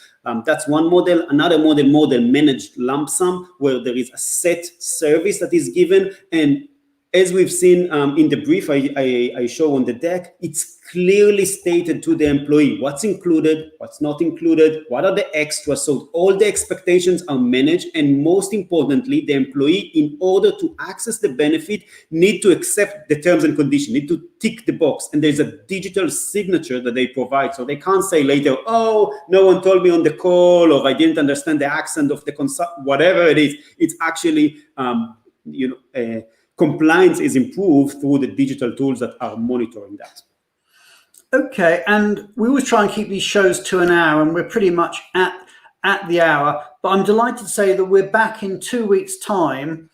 That's one model. Another model managed lump sum, where there is a set service that is given and as we've seen in the brief I show on the deck, it's clearly stated to the employee what's included, what's not included, what are the extras. So all the expectations are managed. And most importantly, the employee, in order to access the benefit, need to accept the terms and conditions, need to tick the box. And there's a digital signature that they provide. So they can't say later, oh, no one told me on the call, or I didn't understand the accent of the whatever it is. It's actually, compliance is improved through the digital tools that are monitoring that. Okay, and we always try and keep these shows to an hour, and we're pretty much at the hour. But I'm delighted to say that we're back in 2 weeks' time,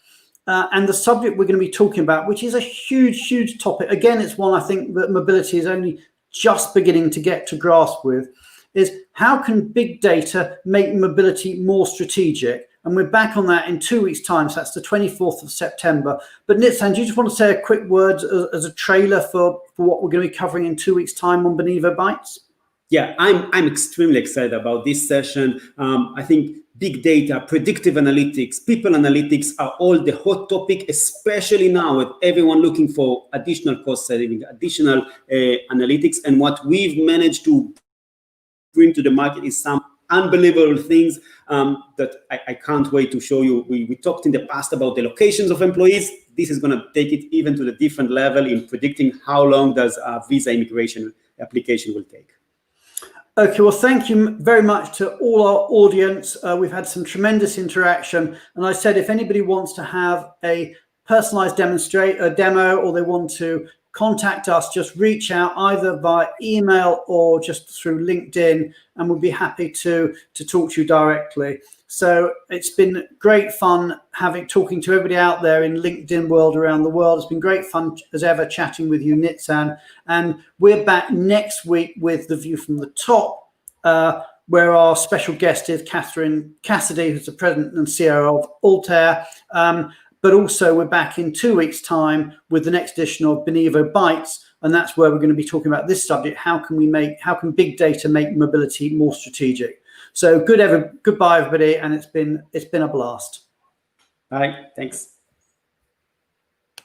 and the subject we're going to be talking about, which is a huge, huge topic. Again, it's one I think that mobility is only just beginning to get to grasp with, is how can big data make mobility more strategic? And we're back on that in 2 weeks' time. So that's the 24th of September. But Nitzan, do you just want to say a quick word as a trailer for what we're going to be covering in 2 weeks' time on Benivo Bites? Yeah, I'm extremely excited about this session. I think big data, predictive analytics, people analytics are all the hot topic, especially now with everyone looking for additional cost saving, additional analytics. And what we've managed to bring to the market is some unbelievable things that I can't wait to show you. We talked in the past about the locations of employees. This is going to take it even to the different level in predicting how long does a visa immigration application will take. Okay, well, thank you very much to all our audience. We've had some tremendous interaction. And I said, if anybody wants to have a personalized demo, or they want to contact us, just reach out either via email or just through LinkedIn, and we'll be happy to talk to you directly. So it's been great fun talking to everybody out there in LinkedIn world around the world. It's been great fun as ever chatting with you, Nitzan. And we're back next week with The View from the Top, where our special guest is Catherine Cassidy, who's the president and CEO of Altair. But also we're back in 2 weeks' time with the next edition of Benivo Bites, and that's where we're going to be talking about this subject: how can big data make mobility more strategic? So goodbye, everybody, and it's been a blast. Bye. Thanks.